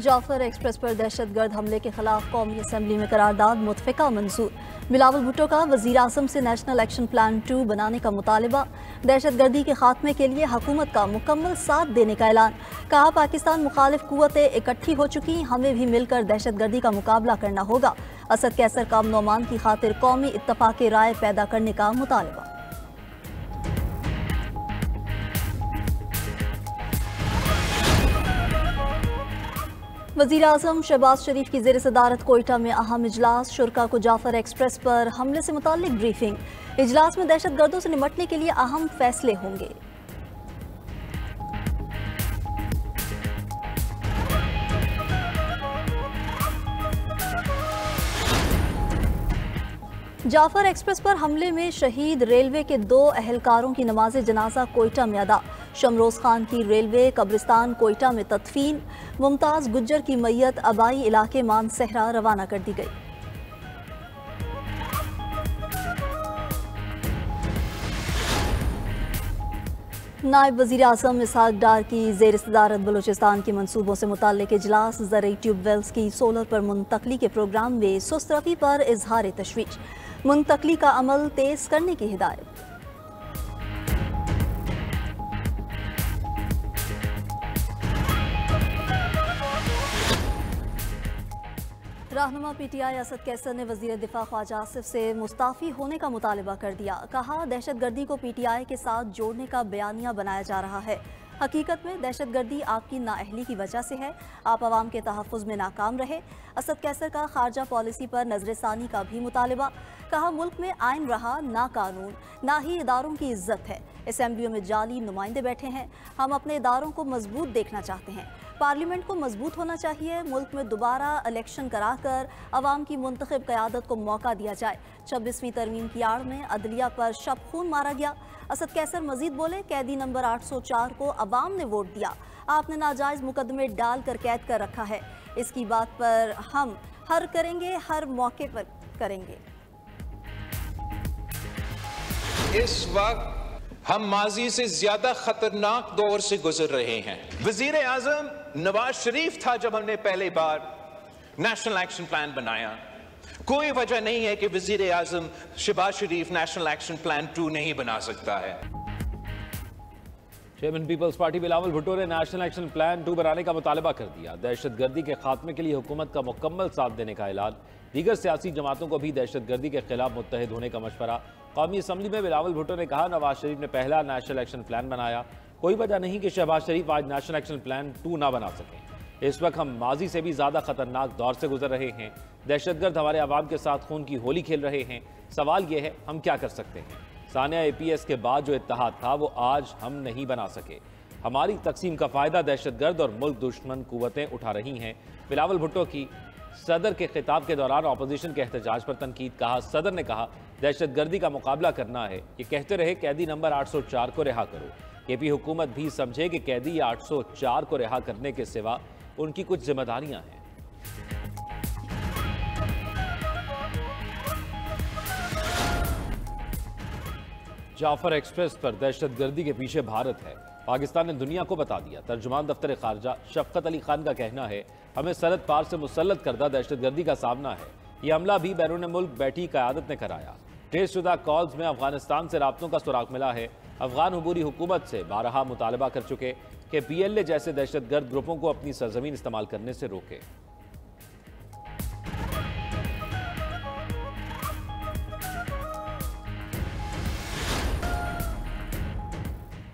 Jafar express पर दहशतगर्द हमले के खिलाफ कौमी असम्बली में करारदाद मुतफ़िका मंजूर। बिलावल भुट्टो का वज़ीर आज़म से नेशनल एक्शन प्लान 2 बनाने का मुतालबा। दहशतगर्दी के खात्मे के लिए हुकूमत का मुकम्मल साथ देने का ऐलान। कहा, पाकिस्तान मुखालिफ कुव्वतें इकट्ठी हो चुकी, हमें भी मिलकर दहशतगर्दी का मुकाबला करना होगा। असद कैसर का अमन अमान की खातिर कौमी इत्तफाक़ राय पैदा करने का मुतालबा। वज़ीर आज़म शहबाज शरीफ की ज़ेर सदारत कोयटा में अहम इजलास। शुरका को जाफर एक्सप्रेस पर हमले से मुताल्लिक ब्रीफिंग। इजलास में दहशतगर्दों से निपटने के लिए अहम फैसले होंगे। जाफर एक्सप्रेस पर हमले में शहीद रेलवे के 2 अहलकारों की नमाज जनाजा कोयटा में अदा। शमरोज खान की रेलवे कब्रिस्तान कोयटा में तदफीन। मुमताज गुज्जर की मैयत आबाई इलाके मानसहरा रवाना कर दी गई। नायब वज़ीर आज़म इसहाक डार की ज़ेर सदारत बलूचिस्तान के मनसूबों से मुताल्लिक इजलास। ज़रई ट्यूबवेल्स की सोलर पर मुंतकली के प्रोग्राम में सुस्त रफ़ी पर इजहार तशवीश। मुंतकली का अमल तेज करने की हिदायत। रहनुमा पीटीआई असद कैसर ने वज़ीर दिफा ख्वाजा आसिफ से मुस्ताफ़ी होने का मुतालबा कर दिया। कहा, दहशतगर्दी को पीटीआई के साथ जोड़ने का बयानिया बनाया जा रहा है। हकीकत में दहशतगर्दी आपकी नाअहली की वजह से है। आप अवाम के तहफ़्फ़ुज़ में नाकाम रहे। असद कैसर का खारजा पॉलिसी पर नज़रसानी का भी मुतालबा। कहा, मुल्क में आइन रहा ना कानून, ना ही इदारों की इज्जत है। असम्बलियों में जाली नुमाइंदे बैठे हैं। हम अपने इदारों को मजबूत देखना चाहते हैं। पार्लियामेंट को मजबूत होना चाहिए। मुल्क में दोबारा इलेक्शन कराकर अवाम की मुंतखब क़यादत को मौका दिया जाए। 26वीं तरमीम की आड़ में अदलिया पर शब खून मारा गया। असद कैसर मजीद बोले, कैदी नंबर 804 को अवाम ने वोट दिया। आपने नाजायज़ मुकदमे डाल कर कैद कर रखा है। इसकी बात पर हम हर करेंगे, हर मौके पर करेंगे। इस वक्त हम माजी से ज्यादा खतरनाक दौर से गुजर रहे हैं। वजीर आजम नवाज शरीफ था जब हमने पहली बार नेशनल एक्शन प्लान बनाया। कोई वजह नहीं है कि वजीर आजम Shehbaz Sharif national action plan 2 नहीं बना सकता है। Chairman Peoples Party Bilawal Bhutto ने नेशनल एक्शन प्लान 2 बनाने का मुतालबा कर दिया। दहशतगर्दी के खात्मे के लिए हुकूमत का मुकम्मल साथ देने का ऐलान। दीगर सियासी जमातों को भी दहशतगर्दी के खिलाफ मुत्तहिद होने का मशवरा। कौमी असम्बली में बिलावल भुट्टो ने कहा, नवाज शरीफ ने पहला नेशनल एक्शन प्लान बनाया। कोई वजह नहीं कि शहबाज शरीफ आज नेशनल एक्शन प्लान 2 ना बना सकें। इस वक्त हम माजी से भी ज़्यादा खतरनाक दौर से गुजर रहे हैं। दहशतगर्द हमारे आवाम के साथ खून की होली खेल रहे हैं। सवाल यह है, हम क्या कर सकते हैं? सानिया APS के बाद जो इत्तेहाद था वो आज हम नहीं बना सके। हमारी तकसीम का फ़ायदा दहशतगर्द और मुल्क दुश्मन कुव्वतें उठा रही हैं। बिलावल भुट्टो की सदर के खिताब के दौरान अपोजिशन के एहतजाज पर तनकीद। कहा, सदर ने कहा दहशतगर्दी का मुकाबला करना है। ये कहते रहे कैदी नंबर 804 को रिहा करो। KP हुकूमत भी समझे कि कैदी 804 को रिहा करने के सिवा उनकी कुछ जिम्मेदारियां हैं। जाफर एक्सप्रेस पर दहशतगर्दी के पीछे भारत है। पाकिस्तान ने दुनिया को बता दिया। तर्जुमान दफ्तर खारजा शफकत अली खान का कहना है, हमें सरहद पार से मुसल्लत करदा दहशतगर्दी का सामना है। यह हमला भी बैरून मुल्क बैठी क़यादत ने कराया। ट्रेस शुदा कॉल्स में अफगानिस्तान से राब्तों का सुराग मिला है। अफगान हुबूरी हुकूमत से बारहा मुतालबा कर चुके कि PLA जैसे दहशतगर्द ग्रुपों को अपनी सरजमीन इस्तेमाल करने से रोके।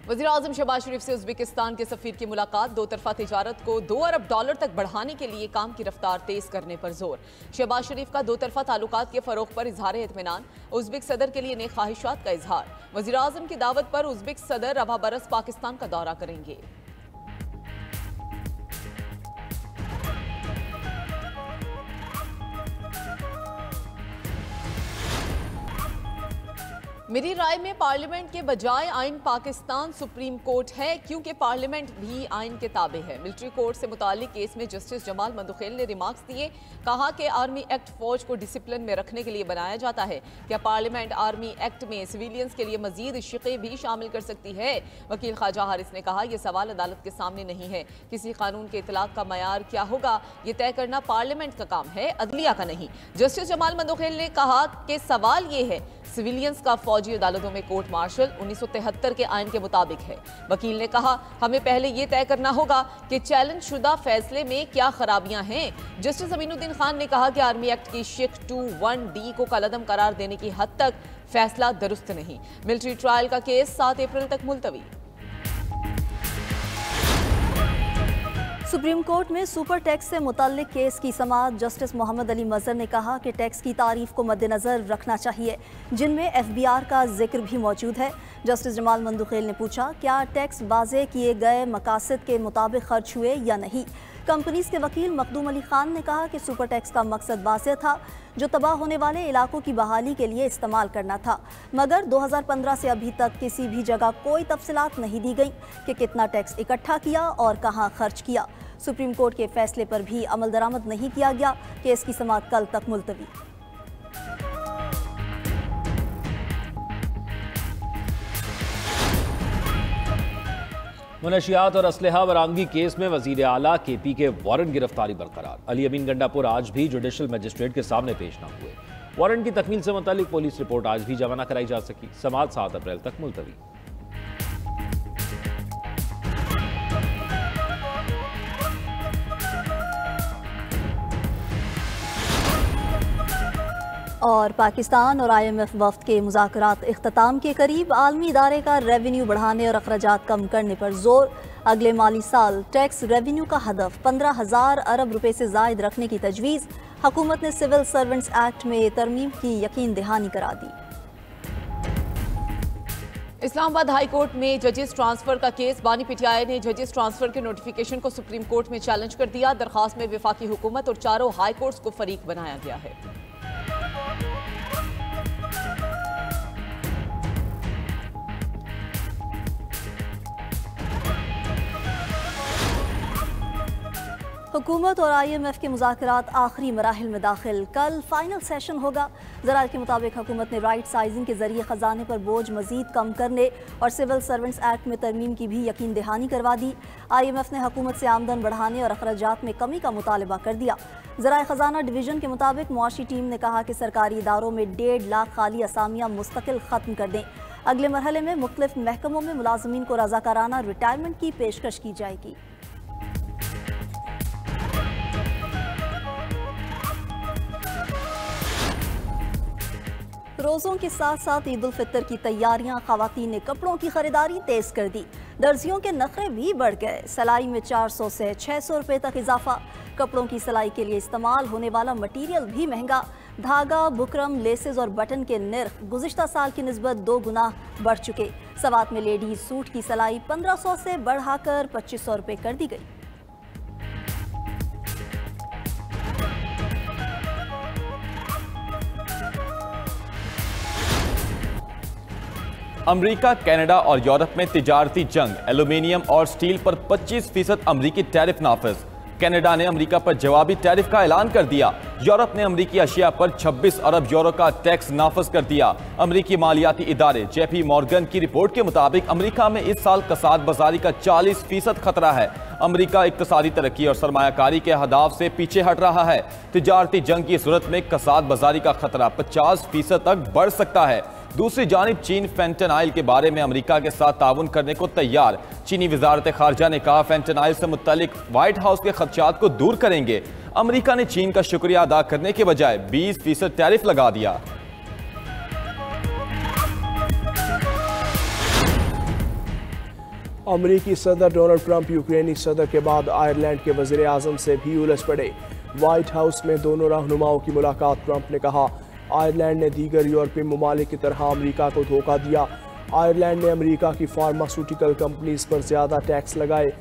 वज़ीर आज़म शहबाज शरीफ से उज़्बेकिस्तान के सफ़ीर की मुलाकात। 2 तरफ़ा तिजारत को $2 अरब तक बढ़ाने के लिए काम की रफ्तार तेज करने पर जोर। शहबाज शरीफ का 2 तरफ़ा ताल्लुकात के फ़रोग़ पर इजहार इत्मीनान। उज़्बेक सदर के लिए नई ख्वाहिशात का इजहार। वज़ीर आज़म की दावत पर उज़्बेक सदर रवा बरस पाकिस्तान का दौरा करेंगे। मेरी राय में पार्लियामेंट के बजाय आइन पाकिस्तान सुप्रीम कोर्ट है, क्योंकि पार्लियामेंट भी आइन के ताबे है। मिलिट्री कोर्ट से मुतालिक केस में जस्टिस जमाल मंदुखेल ने रिमार्क्स दिए। कहा कि आर्मी एक्ट फौज को डिसिप्लिन में रखने के लिए बनाया जाता है। क्या पार्लियामेंट आर्मी एक्ट में सिविलियंस के लिए मजीद शिक़े भी शामिल कर सकती है? वकील ख्वाजा हारिस ने कहा, यह सवाल अदालत के सामने नहीं है। किसी कानून के इतलाक का मयार क्या होगा, ये तय करना पार्लियामेंट का काम है, अदलिया का नहीं। जस्टिस जमाल मंदुखेल ने कहा कि सवाल ये है, सिविलियंस का फौजी अदालतों में कोर्ट मार्शल 1973 के आइन के मुताबिक है। वकील ने कहा, हमें पहले यह तय करना होगा कि चैलेंज शुदा फैसले में क्या खराबियां हैं। जस्टिस अमीनुद्दीन खान ने कहा कि आर्मी एक्ट की शिक 21D को कलअदम करार देने की हद तक फैसला दुरुस्त नहीं। मिलिट्री ट्रायल का केस 7 अप्रैल तक मुलतवी। सुप्रीम कोर्ट में सुपर टैक्स से मुतल्लिक केस की समाअत जस्टिस मोहम्मद अली मजहर ने कहा कि टैक्स की तारीफ को मद्देनजर रखना चाहिए, जिनमें FBR का जिक्र भी मौजूद है। जस्टिस जमाल मंदुखेल ने पूछा, क्या टैक्स वाज़े किए गए मकासद के मुताबिक खर्च हुए या नहीं। कंपनीज के वकील मखदूम अली खान ने कहा कि सुपर टैक्स का मकसद वाज़ेह था, जो तबाह होने वाले इलाकों की बहाली के लिए इस्तेमाल करना था, मगर 2015 से अभी तक किसी भी जगह कोई तफसीलात नहीं दी गई कि कितना टैक्स इकट्ठा किया और कहाँ खर्च किया। सुप्रीम कोर्ट के फैसले पर भी अमल दरामद नहीं किया गया। केस की समाअत कल तक मुलतवी। मुनशियात और असलहा बरामदगी केस में वजीर आला KP के वारंट गिरफ्तारी बरकरार। अली अमीन गंडापुर आज भी जुडिशल मजिस्ट्रेट के सामने पेश न हुए। वारंट की तकमील से मुतालिक पुलिस रिपोर्ट आज भी जमा न कराई जा सकी। समाअत 7 अप्रैल तक मुलतवी। और पाकिस्तान और IMF वफ्द के मुज़ाकरात इख्तिताम के करीब। आलमी इदारे का रेवेन्यू बढ़ाने और अखराजात कम करने पर जोर। अगले माली साल टैक्स रेवेन्यू का हदफ 15,000 अरब रुपए से जायद रखने की तजवीज़। हुकूमत ने सिविल सर्वेंट्स एक्ट में तरमीम की यकीन दहानी करा दी। इस्लामाबाद हाई कोर्ट में जजेस ट्रांसफर का केस। बानी PTI ने जजेस ट्रांसफर के नोटिफिकेशन को सुप्रीम कोर्ट में चैलेंज कर दिया। दरखास्त में वफाकी हुकूमत और चारों हाई कोर्ट्स को फरीक बनाया गया है। हुकूमत और IMF के मुज़ाकरात आखिरी मराहिल में दाखिल। कल फाइनल सेशन होगा। ज़राए के मुताबिक हुकूमत ने राइट साइजिंग के जरिए ख़जाने पर बोझ मजीद कम करने और सिविल सर्वेंट्स एक्ट में तरमीम की भी यकीन दहानी करवा दी। IMF ने हुकूमत से आमदन बढ़ाने और अखराजात में कमी का मुतालबा कर दिया। ज़राए ख़जाना डिवीज़न के मुताबिक मुआशी टीम ने कहा कि सरकारी इदारों में 1.5 लाख खाली असामियाँ मुस्तकिल ख़त्म कर दें। अगले मरहले में मुख्तलिफ महकमों में मुलाजमीन को रज़ाकाराना रिटायरमेंट की पेशकश की जाएगी। रोज़ों के साथ साथ ईद उल फितर की तैयारियां। ख़वातीन ने कपड़ों की खरीदारी तेज कर दी। दर्जियों के नखरे भी बढ़ गए। सिलाई में 400 से 600 रुपए तक इजाफा। कपड़ों की सिलाई के लिए इस्तेमाल होने वाला मटीरियल भी महंगा। धागा, बुकरम, लेसेस और बटन के निर्ख गुज़िश्ता साल की निस्बत 2 गुना बढ़ चुके। सवात में लेडीज सूट की सिलाई 1500 से बढ़ाकर 2500 रुपए कर दी गई। अमेरिका, कनाडा और यूरोप में तिजारती जंग। एल्यूमिनियम और स्टील पर 25% अमरीकी टैरिफ नाफिज। कनाडा ने अमेरिका पर जवाबी टैरिफ का ऐलान कर दिया। यूरोप ने अमरीकी अशिया पर 26 अरब यूरो का टैक्स नाफिज कर दिया। अमरीकी मालियाती इदारे JP मॉर्गन की रिपोर्ट के मुताबिक अमरीका में इस साल कसाद बाजारी का 40% खतरा है। अमरीका इक्तिसादी तरक्की और सरमायाकारी के अहदाफ से पीछे हट रहा है। तिजारती जंग की सूरत में कसाद बाजारी का खतरा 50% तक बढ़ सकता है। दूसरी जानिब चीन फेंटेनाइल के बारे में अमेरिका के साथ ताउन करने को तैयार। चीनी वजारत खारजा ने कहा, फेंटेनाइल से मुत्तलिक व्हाइट हाउस के खदशात को दूर करेंगे। अमेरिका ने चीन का शुक्रिया अदा करने के बजाय 20% टैरिफ लगा दिया। अमेरिकी सदर डोनाल्ड ट्रंप यूक्रेनी सदर के बाद आयरलैंड के वजीर आजम से भी उलझ पड़े। व्हाइट हाउस में दोनों रहनुमाओं की मुलाकात। ट्रंप ने कहा, आयरलैंड ने दीगर यूरोपीय ममालिक की तरह अमेरिका को धोखा दिया। आयरलैंड ने अमेरिका की फार्मास्यूटिकल कंपनीज पर ज़्यादा टैक्स लगाए।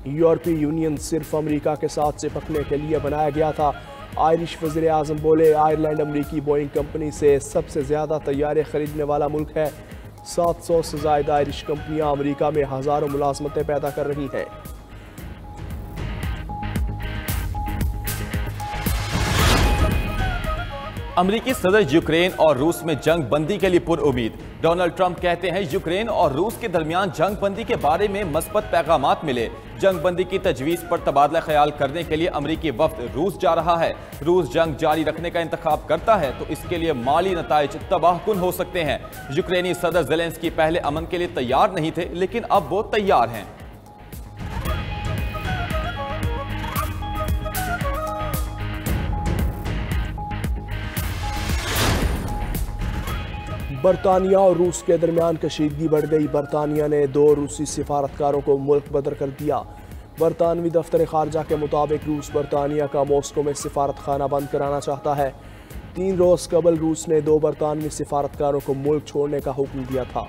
यूरोपीय यूनियन सिर्फ अमेरिका के साथ चिपकने के लिए बनाया गया था। आयरिश वज़ीर आज़म बोले, आयरलैंड अमरीकी बोइंग कंपनी से सबसे ज़्यादा तैयारे खरीदने वाला मुल्क है। 700 से ज़ायद आयरिश कंपनियां अमरीका में हज़ारों मुलाजमतें पैदा कर रही हैं। अमरीकी सदर यूक्रेन और रूस में जंग बंदी के लिए पुरउम्मीद। डोनाल्ड ट्रंप कहते हैं यूक्रेन और रूस के दरमियान जंग बंदी के बारे में मस्बत पैगामात मिले। जंग बंदी की तजवीज़ पर तबादला ख्याल करने के लिए अमरीकी वफ्द रूस जा रहा है। रूस जंग जारी रखने का इंतखाब करता है तो इसके लिए माली नताइज तबाहकुन हो सकते हैं। यूक्रेनी सदर ज़ेलेंस्की पहले अमन के लिए तैयार नहीं थे, लेकिन अब वो तैयार हैं। बरतानिया और रूस के दरमियान कशीदगी बढ़ गई। बरतानिया ने 2 रूसी सिफारतकारों को मुल्क बदर कर दिया। बरतानवी दफ्तर खारजा के मुताबिक रूस बरतानिया का मॉस्को में सिफारत खाना बंद कराना चाहता है। 3 रोज़ कबल रूस ने 2 बरतानवी सिफारतकारों को मुल्क छोड़ने का हुक्म दिया था।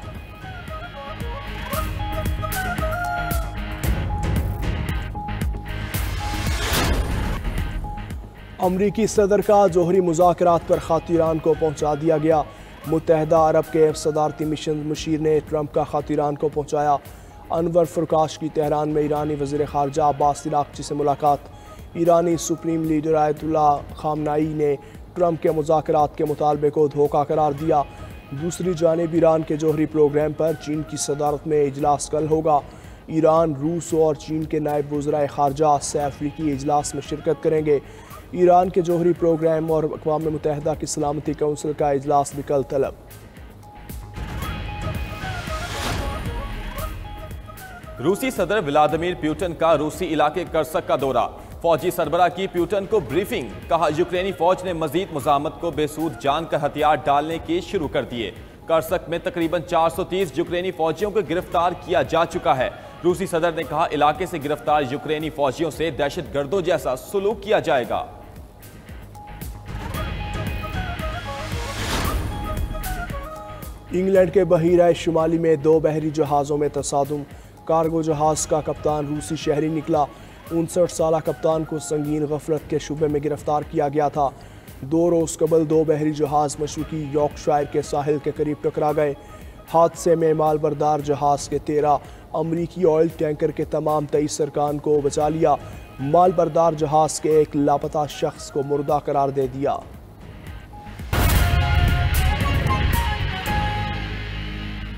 अमरीकी सदर का जोहरी मुज़ाकरात पर ख़ात ईरान को पहुंचा दिया गया। मुत्तहदा अरब के सदारती मिशन मुशीर ने ट्रंप का ख़ात ईरान को पहुंचाया। अनवर फुरकाश की तेहरान में ईरानी वज़ीर ख़ारजा अब्बास इराक़ची से मुलाकात। ईरानी सुप्रीम लीडर आयतुल्लाह ख़ामनाई ने ट्रंप के मुज़ाकरात के मुतालबे को धोखा करार दिया। दूसरी जानिब ईरान के जोहरी प्रोग्राम पर चीन की सदारत में इजलास कल होगा। ईरान, रूस और चीन के नायब वज़राए ख़ारजा अफ्रीकी इजलास में शिरकत करेंगे। ईरान के जोहरी प्रोग्राम और अक़वाम मुत्तहिदा की सलामती कौंसिल का इजलास भी कल तलब। रूसी सदर व्लादिमीर पुतिन का रूसी इलाके कर्सक का दौरा। फौजी सरबराह की पुतिन को ब्रीफिंग। कहा, यूक्रेनी फौज ने मजीद मुजामत को बेसूद जानकर हथियार डालने के शुरू कर दिए। कर्सक में तकरीबन 430 यूक्रेनी फौजियों को गिरफ्तार किया जा चुका है। रूसी सदर ने कहा, इलाके से गिरफ्तार यूक्रेनी फौजियों से दहशतगर्दों जैसा सलूक किया जाएगा। इंग्लैंड के बहीरा शुमाली में 2 बहरी जहाज़ों में तसादुम। कार्गो जहाज़ का कप्तान रूसी शहरी निकला। 59 साला कप्तान को संगीन गफलत के शुबे में गिरफ्तार किया गया था। 2 रोज़ कबल 2 बहरी जहाज़ मशरक़ी यॉर्कशायर के साहिल के करीब टकरा गए। हादसे में मालबरदार जहाज़ के 13, अमरीकी ऑयल टैंकर के तमाम 23 सरकान को बचा लिया। मालबरदार जहाज़ के एक लापता शख्स को मुर्दा करार दे दिया।